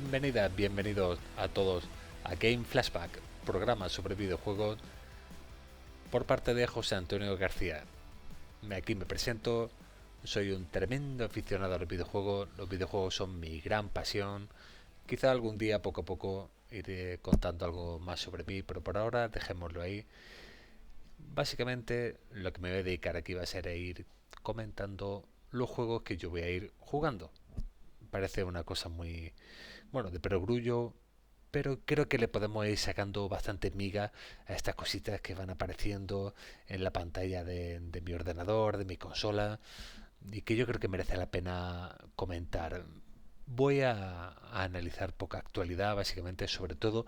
Bienvenidas, bienvenidos a todos a Game Flashback, programa sobre videojuegos por parte de José Antonio García. Aquí me presento, soy un tremendo aficionado a los videojuegos son mi gran pasión. Quizá algún día poco a poco iré contando algo más sobre mí, pero por ahora dejémoslo ahí. Básicamente lo que me voy a dedicar aquí va a ser a ir comentando los juegos que yo voy a ir jugando. Parece una cosa muy, bueno, de perogrullo, pero creo que le podemos ir sacando bastante miga a estas cositas que van apareciendo en la pantalla de mi ordenador, de mi consola, y que yo creo que merece la pena comentar. Voy a analizar poca actualidad, básicamente, sobre todo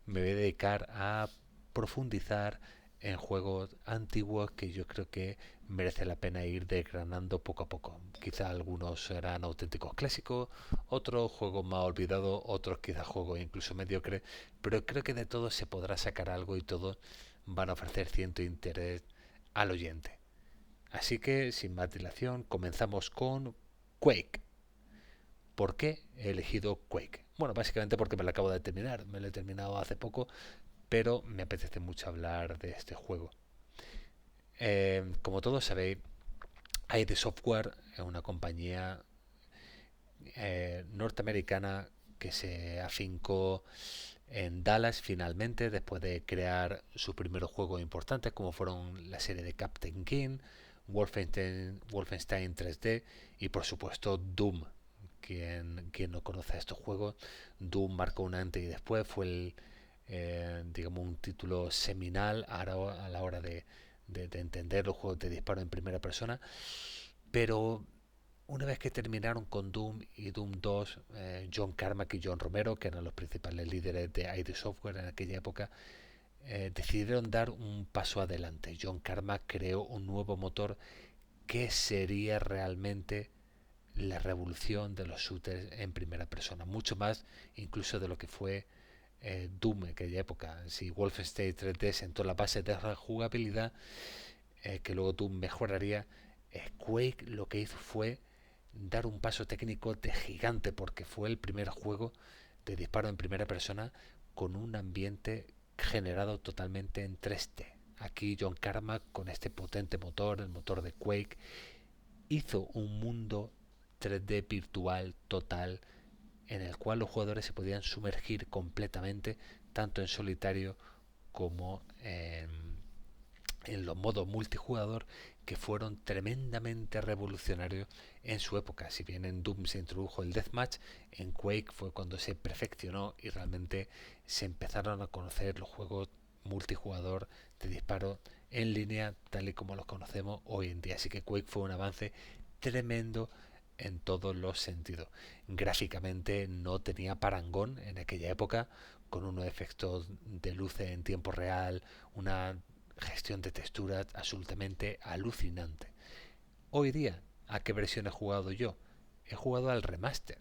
me voy a dedicar a profundizar en juegos antiguos que yo creo que merece la pena ir desgranando poco a poco. Quizá algunos serán auténticos clásicos, otros juegos más olvidados, otros quizá juegos incluso mediocres, pero creo que de todos se podrá sacar algo y todos van a ofrecer cierto interés al oyente. Así que, sin más dilación, comenzamos con Quake. ¿Por qué he elegido Quake? Bueno, básicamente porque me lo acabo de terminar. Me lo he terminado hace poco, pero me apetece mucho hablar de este juego. Como todos sabéis, ID Software es una compañía norteamericana que se afincó en Dallas finalmente después de crear sus primeros juegos importantes como fueron la serie de Captain King, Wolfenstein 3D y por supuesto Doom. Quien no conoce estos juegos, Doom marcó un antes y después, fue digamos un título seminal a la hora de entender los juegos de disparo en primera persona, pero una vez que terminaron con Doom y Doom 2, John Carmack y John Romero, que eran los principales líderes de ID Software en aquella época, decidieron dar un paso adelante. John Carmack creó un nuevo motor que sería realmente la revolución de los shooters en primera persona, mucho más incluso de lo que fue Doom en aquella época. Si Wolfenstein 3D sentó la base de la jugabilidad, que luego Doom mejoraría, Quake lo que hizo fue dar un paso técnico de gigante porque fue el primer juego de disparo en primera persona con un ambiente generado totalmente en 3D. Aquí John Carmack con este potente motor, el motor de Quake, hizo un mundo 3D virtual total en el cual los jugadores se podían sumergir completamente tanto en solitario como en los modos multijugador, que fueron tremendamente revolucionarios en su época. Si bien en Doom se introdujo el Deathmatch, en Quake fue cuando se perfeccionó y realmente se empezaron a conocer los juegos multijugador de disparo en línea tal y como los conocemos hoy en día. Así que Quake fue un avance tremendo en todos los sentidos. Gráficamente no tenía parangón en aquella época, con unos efectos de luces en tiempo real, una gestión de texturas absolutamente alucinante. Hoy día, ¿a qué versión he jugado yo? He jugado al remaster,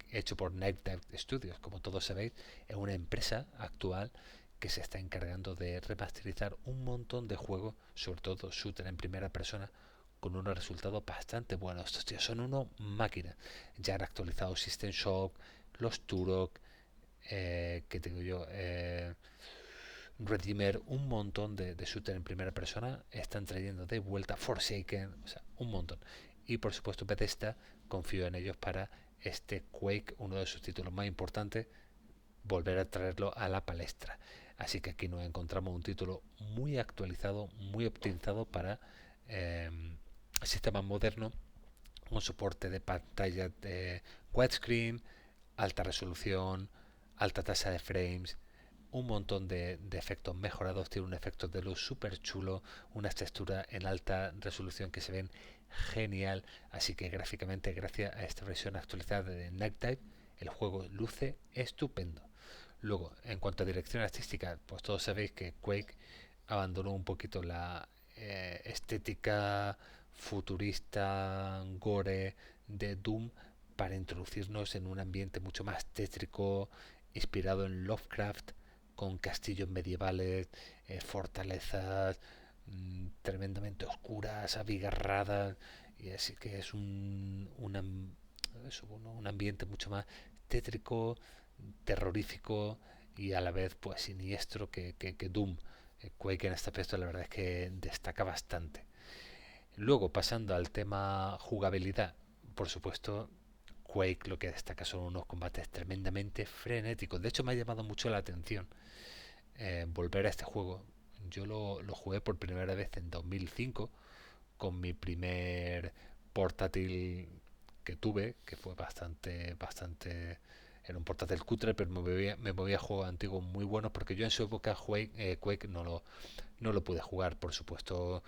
hecho por Night Dive Studios. Como todos sabéis, es una empresa actual que se está encargando de remasterizar un montón de juegos, sobre todo shooter en primera persona, con unos resultados bastante buenos. Estos tíos son una máquina. Ya han actualizado System Shock, los Turok, que tengo yo, Redeemer, un montón de shooter en primera persona están trayendo de vuelta Forsaken, o sea, un montón. Y por supuesto Bethesda confío en ellos para este Quake, uno de sus títulos más importantes, volver a traerlo a la palestra. Así que aquí nos encontramos un título muy actualizado, muy optimizado para eh, sistemas modernos, un soporte de pantalla de widescreen, alta resolución, alta tasa de frames, un montón de efectos mejorados. Tiene un efecto de luz súper chulo, unas texturas en alta resolución que se ven genial. Así que gráficamente, gracias a esta versión actualizada de Night Dive, el juego luce estupendo. Luego, en cuanto a dirección artística, pues todos sabéis que Quake abandonó un poquito la estética futurista, gore de Doom para introducirnos en un ambiente mucho más tétrico, inspirado en Lovecraft, con castillos medievales, fortalezas tremendamente oscuras, abigarradas, y así que es un ambiente mucho más tétrico, terrorífico y a la vez pues siniestro que Doom. Quake en este aspecto la verdad es que destaca bastante. Luego, pasando al tema jugabilidad, por supuesto, Quake lo que destaca son unos combates tremendamente frenéticos. De hecho, me ha llamado mucho la atención volver a este juego. Yo lo jugué por primera vez en 2005 con mi primer portátil que tuve, que fue bastante. Era un portátil cutre, pero me movía a juegos antiguos muy buenos porque yo en su época Quake no lo pude jugar, por supuesto.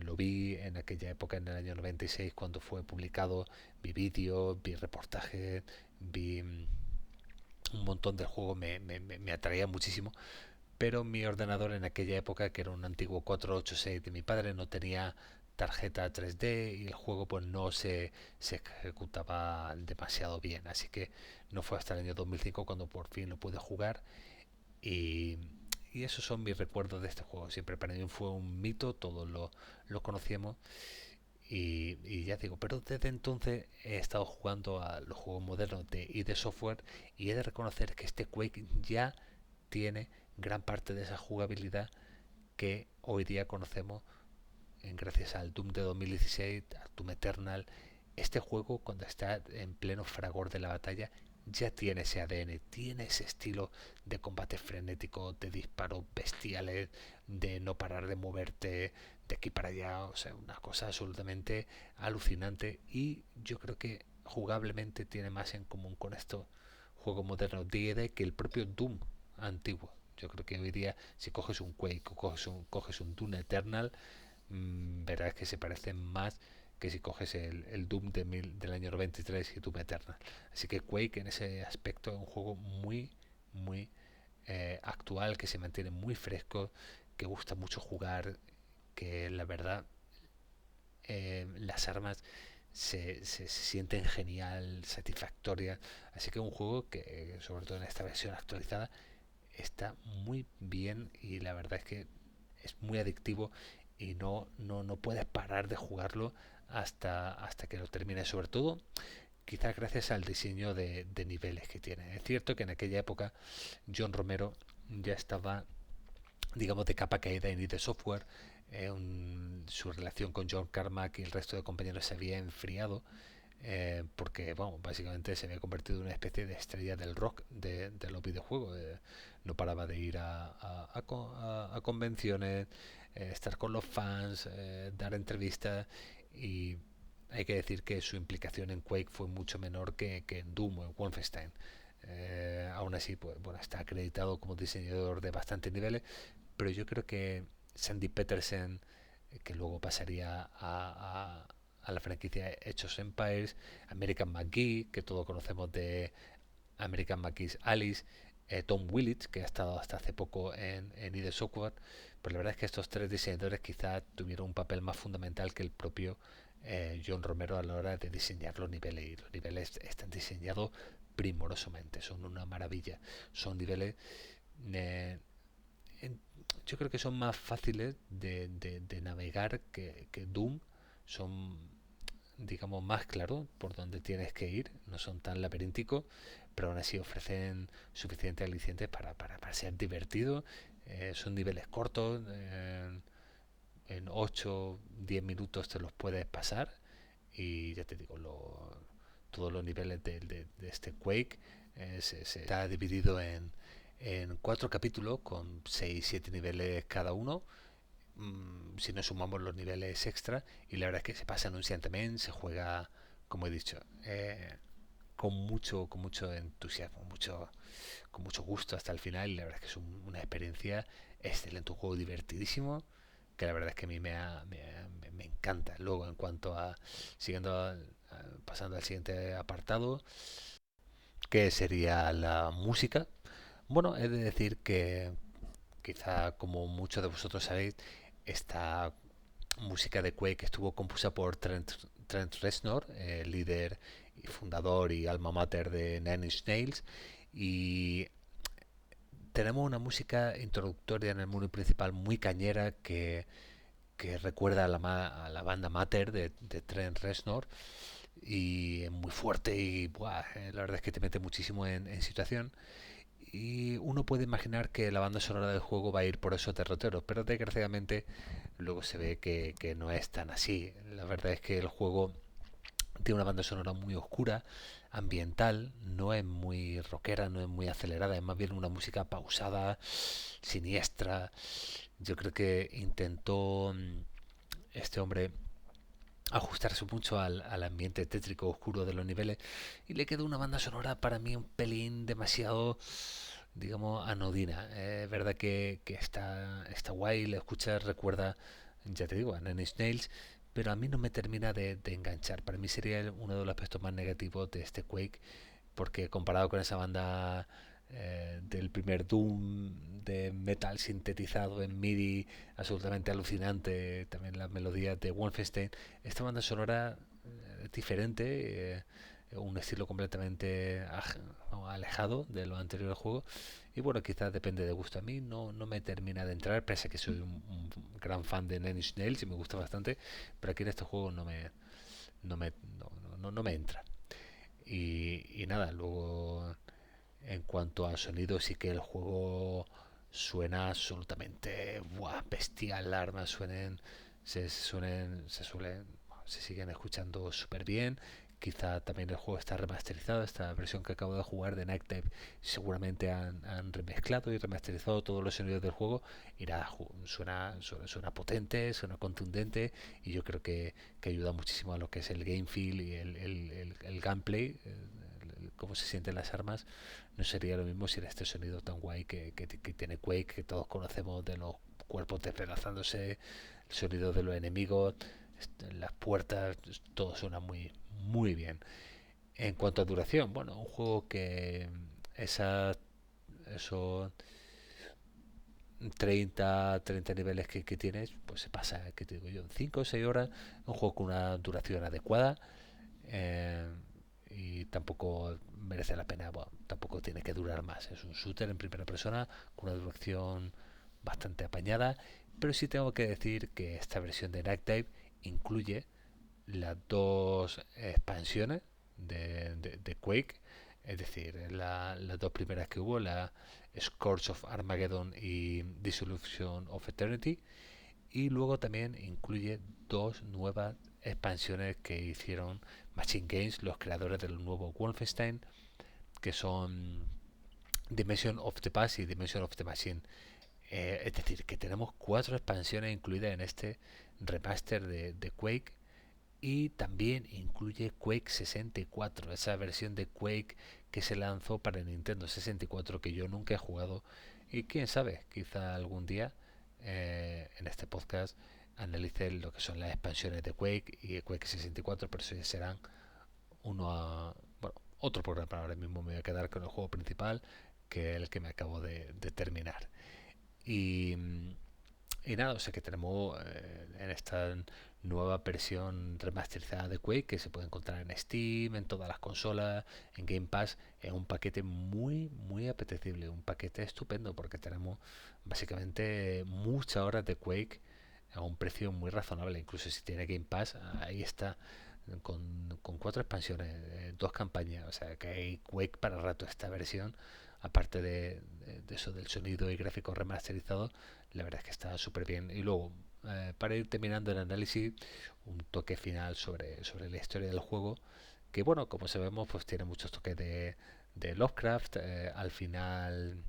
Lo vi en aquella época, en el año 96, cuando fue publicado. Vi vídeos, vi reportajes, vi un montón del juego, me atraía muchísimo. Pero mi ordenador en aquella época, que era un antiguo 486 de mi padre, no tenía tarjeta 3D y el juego pues no se ejecutaba demasiado bien. Así que no fue hasta el año 2005 cuando por fin lo pude jugar y, y esos son mis recuerdos de este juego. Siempre para mí fue un mito, todos lo conocíamos. Y ya digo, pero desde entonces he estado jugando a los juegos modernos de ID Software y he de reconocer que este Quake ya tiene gran parte de esa jugabilidad que hoy día conocemos gracias al Doom de 2016, al Doom Eternal. Este juego, cuando está en pleno fragor de la batalla, ya tiene ese ADN, tiene ese estilo de combate frenético, de disparos bestiales, de no parar de moverte de aquí para allá, o sea, una cosa absolutamente alucinante. Y yo creo que jugablemente tiene más en común con estos juegos modernos de ID que el propio Doom antiguo. Yo creo que hoy día, si coges un Quake o coges un Doom Eternal, verás que se parecen más que si coges el Doom del año 93 y Doom Eternal. Así que Quake en ese aspecto es un juego muy actual, que se mantiene muy fresco, que gusta mucho jugar, que la verdad las armas se sienten genial, satisfactorias. Así que un juego que, sobre todo en esta versión actualizada, está muy bien y la verdad es que es muy adictivo y no puedes parar de jugarlo hasta que lo termines. Sobre todo, quizás gracias al diseño de niveles que tiene. Es cierto que en aquella época John Romero ya estaba, digamos, de capa caída en ID Software. Su relación con John Carmack y el resto de compañeros se había enfriado porque bueno, básicamente se había convertido en una especie de estrella del rock de los videojuegos. No paraba de ir a convenciones, estar con los fans, dar entrevistas y hay que decir que su implicación en Quake fue mucho menor que en Doom o en Wolfenstein. Aún así, pues bueno, está acreditado como diseñador de bastantes niveles, pero yo creo que Sandy Petersen, que luego pasaría a la franquicia Age of Empires, American McGee, que todos conocemos de American McGee's Alice, Tom Willits, que ha estado hasta hace poco en ID Software, pues la verdad es que estos tres diseñadores quizás tuvieron un papel más fundamental que el propio John Romero a la hora de diseñar los niveles, y los niveles están diseñados primorosamente, son una maravilla, son niveles eh, en- yo creo que son más fáciles de navegar que Doom. Son, digamos, más claros por donde tienes que ir. No son tan laberínticos, pero aún así ofrecen suficientes alicientes para ser divertidos. Son niveles cortos. En 8 10 minutos te los puedes pasar. Y ya te digo, todos los niveles de este Quake se está dividido en cuatro capítulos con 6 7 niveles cada uno, si no sumamos los niveles extra, y la verdad es que se pasa anunciantemente, se juega, como he dicho, con mucho entusiasmo, con mucho gusto hasta el final, y la verdad es que es una experiencia excelente, un juego divertidísimo que la verdad es que a mí me encanta. Luego, en cuanto a, siguiendo pasando al siguiente apartado, que sería la música. Bueno, he de decir que quizá como muchos de vosotros sabéis, esta música de Quake estuvo compuesta por Trent Reznor, líder y fundador y alma mater de Nine Inch Nails, y tenemos una música introductoria en el mundo principal muy cañera que recuerda a la banda mater de Trent Reznor, y es muy fuerte y buah, la verdad es que te mete muchísimo en situación. Y uno puede imaginar que la banda sonora del juego va a ir por esos derroteros, pero desgraciadamente luego se ve que no es tan así. La verdad es que el juego tiene una banda sonora muy oscura, ambiental, no es muy rockera, no es muy acelerada, es más bien una música pausada, siniestra. Yo creo que intentó este hombre ajustarse mucho al ambiente tétrico oscuro de los niveles y le quedó una banda sonora para mí un pelín demasiado, digamos, anodina. Es verdad que está guay, la escucha recuerda, ya te digo, a Nine Inch Nails, pero a mí no me termina de enganchar. Para mí sería uno de los aspectos más negativos de este Quake, porque comparado con esa banda del primer Doom de metal sintetizado en MIDI absolutamente alucinante, también las melodías de Wolfenstein, esta banda sonora es diferente, un estilo completamente alejado de lo anterior al juego, y bueno, quizás depende de gusto. A mí no me termina de entrar, pese a que soy un gran fan de Nine Inch Nails y me gusta bastante, pero aquí en este juego no me, no me entra. Y nada, luego en cuanto a sonido, sí que el juego suena absolutamente buah, bestial. Las armas se siguen escuchando súper bien. Quizá también el juego está remasterizado. Esta versión que acabo de jugar de Nightdive seguramente han remezclado y remasterizado todos los sonidos del juego. Y nada, suena potente, suena contundente. Y yo creo que ayuda muchísimo a lo que es el game feel y el gameplay, cómo se sienten las armas. No sería lo mismo sin este sonido tan guay que tiene Quake, que todos conocemos, de los cuerpos despedazándose, el sonido de los enemigos, las puertas, todo suena muy bien. En cuanto a duración, bueno, un juego que esos 30 niveles que tienes, pues se pasa, que te digo yo, en 5 o 6 horas, un juego con una duración adecuada, eh, y tampoco merece la pena, bueno, tampoco tiene que durar más. Es un shooter en primera persona con una duración bastante apañada, pero sí tengo que decir que esta versión de Night Dive incluye las dos expansiones de Quake, es decir, las dos primeras que hubo, la Scourge of Armageddon y Dissolution of Eternity, y luego también incluye dos nuevas expansiones que hicieron Machine Games, los creadores del nuevo Wolfenstein, que son Dimension of the Past y Dimension of the Machine. Es decir, que tenemos cuatro expansiones incluidas en este remaster de Quake, y también incluye Quake 64, esa versión de Quake que se lanzó para Nintendo 64 que yo nunca he jugado, y quién sabe, quizá algún día en este podcast analice lo que son las expansiones de Quake y Quake 64, pero eso ya serán bueno, otro programa. Ahora mismo me voy a quedar con el juego principal, que es el que me acabo de terminar. Y, y nada, o sea que tenemos en esta nueva versión remasterizada de Quake, que se puede encontrar en Steam, en todas las consolas, en Game Pass, es un paquete muy apetecible, un paquete estupendo, porque tenemos básicamente muchas horas de Quake a un precio muy razonable. Incluso si tiene Game Pass, ahí está, con cuatro expansiones, dos campañas, o sea que hay Quake para rato. Esta versión, aparte de eso del sonido y gráficos remasterizados, la verdad es que está súper bien. Y luego, para ir terminando el análisis, un toque final sobre la historia del juego, que bueno, como sabemos, pues tiene muchos toques de Lovecraft. Al final,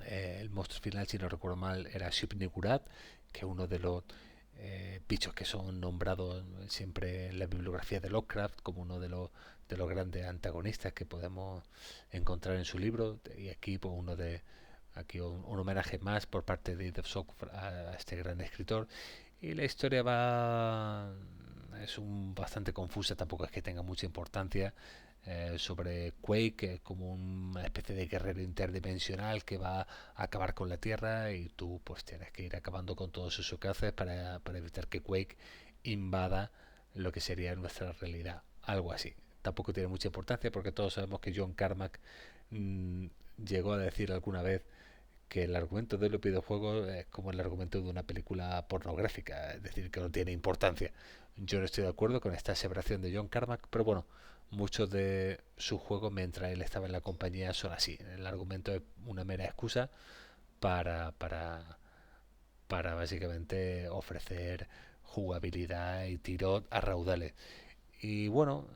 el monstruo final, si no recuerdo mal, era Shub-Niggurath, que es uno de los bichos que son nombrados siempre en la bibliografía de Lovecraft como uno de los grandes antagonistas que podemos encontrar en su libro. Y aquí, pues, aquí un homenaje más por parte de Id Sock a este gran escritor. Y la historia bastante confusa, tampoco es que tenga mucha importancia, sobre Quake, que es como una especie de guerrero interdimensional que va a acabar con la Tierra, y tú pues tienes que ir acabando con todos sus secuaces para evitar que Quake invada lo que sería nuestra realidad, algo así. Tampoco tiene mucha importancia porque todos sabemos que John Carmack mmm, llegó a decir alguna vez que el argumento de los videojuegos es como el argumento de una película pornográfica, es decir, que no tiene importancia. Yo no estoy de acuerdo con esta aseveración de John Carmack, pero bueno, muchos de sus juegos mientras él estaba en la compañía son así. El argumento es una mera excusa para, para, para básicamente ofrecer jugabilidad y tiro a raudales. Y bueno,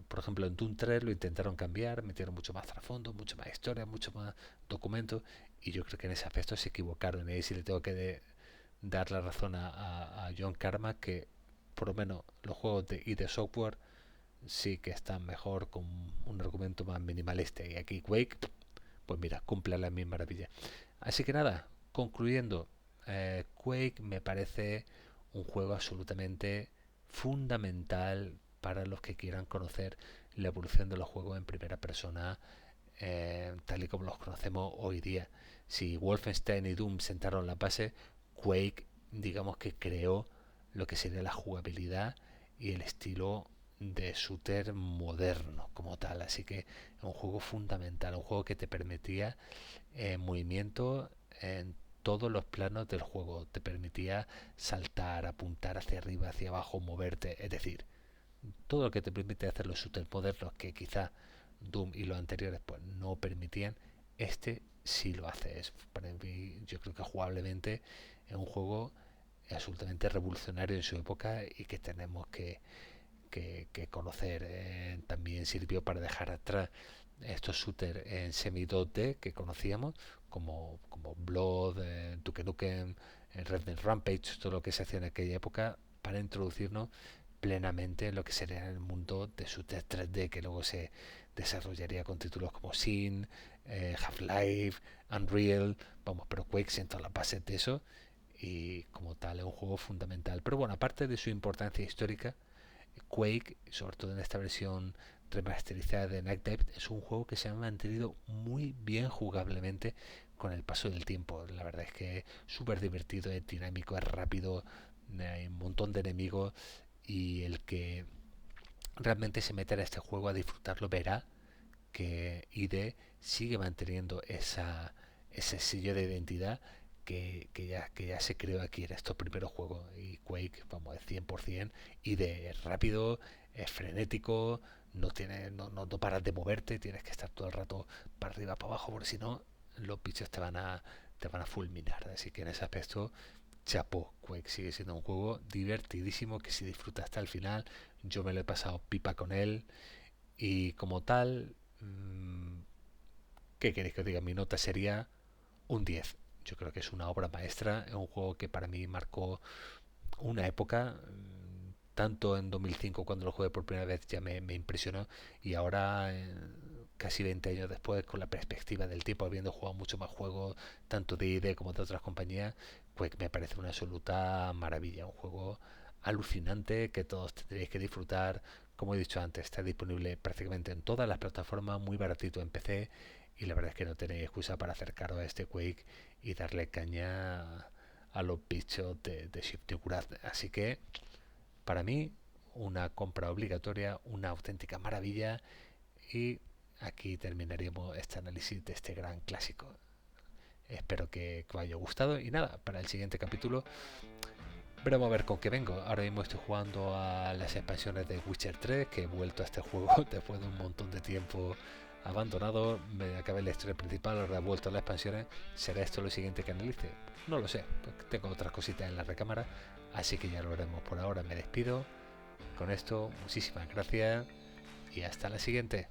por ejemplo en Doom 3 lo intentaron cambiar, metieron mucho más trasfondo, mucho más historia, mucho más documentos, y yo creo que en ese aspecto se equivocaron. Y ahí sí le tengo que dar la razón a John Karma, que por lo menos los juegos de ID Software sí que están mejor con un argumento más minimalista. Y aquí Quake, pues mira, cumple la misma maravilla. Así que nada, concluyendo, Quake me parece un juego absolutamente fundamental para los que quieran conocer la evolución de los juegos en primera persona, tal y como los conocemos hoy día. Si Wolfenstein y Doom sentaron la base, Quake digamos que creó lo que sería la jugabilidad y el estilo de shooter moderno como tal. Así que es un juego fundamental, un juego que te permitía movimiento en todos los planos del juego. Te permitía saltar, apuntar hacia arriba, hacia abajo, moverte. Es decir, todo lo que te permite hacer los shooters modernos que quizá Doom y los anteriores pues no permitían, este sí lo hace. Para mí, yo creo que jugablemente es un juego absolutamente revolucionario en su época y que tenemos que conocer. También sirvió para dejar atrás estos shooters en semi 2D que conocíamos, como Blood, Duke Nukem, Red Dead Rampage, todo lo que se hacía en aquella época, para introducirnos plenamente en lo que sería el mundo de shooters 3D, que luego se desarrollaría con títulos como Sin, Half-Life, Unreal, vamos, pero Quake sienta las bases de eso y como tal es un juego fundamental. Pero bueno, aparte de su importancia histórica, Quake, sobre todo en esta versión remasterizada de Night Dive, es un juego que se ha mantenido muy bien jugablemente con el paso del tiempo. La verdad es que es súper divertido, es dinámico, es rápido, hay un montón de enemigos y el que realmente se meta a este juego a disfrutarlo verá que ID sigue manteniendo ese sello de identidad que ya se creó aquí en estos primeros juegos. Y Quake, vamos, es 100% ID, es rápido, es frenético, no paras de moverte, tienes que estar todo el rato para arriba, para abajo, porque si no, los bichos te van a fulminar. Así que en ese aspecto, chapó. Quake sigue siendo un juego divertidísimo que si disfruta hasta el final. Yo me lo he pasado pipa con él y como tal, ¿qué queréis que os diga? Mi nota sería un 10. Yo creo que es una obra maestra, es un juego que para mí marcó una época, tanto en 2005 cuando lo jugué por primera vez ya me impresionó y ahora casi 20 años después con la perspectiva del tiempo habiendo jugado mucho más juegos tanto de ID como de otras compañías, pues me parece una absoluta maravilla, un juego alucinante que todos tendréis que disfrutar. Como he dicho antes, está disponible prácticamente en todas las plataformas, muy baratito en PC y la verdad es que no tenéis excusa para acercaros a este Quake y darle caña a los bichos de Shift Curad. Así que para mí una compra obligatoria, una auténtica maravilla y aquí terminaríamos este análisis de este gran clásico. Espero que os haya gustado y nada, para el siguiente capítulo veremos a ver con qué vengo. Ahora mismo estoy jugando a las expansiones de Witcher 3, que he vuelto a este juego después de un montón de tiempo abandonado. Me acabé la historia principal, ahora he vuelto a las expansiones. ¿Será esto lo siguiente que analice? No lo sé, tengo otras cositas en la recámara, así que ya lo veremos. Por ahora me despido. Con esto, muchísimas gracias y hasta la siguiente.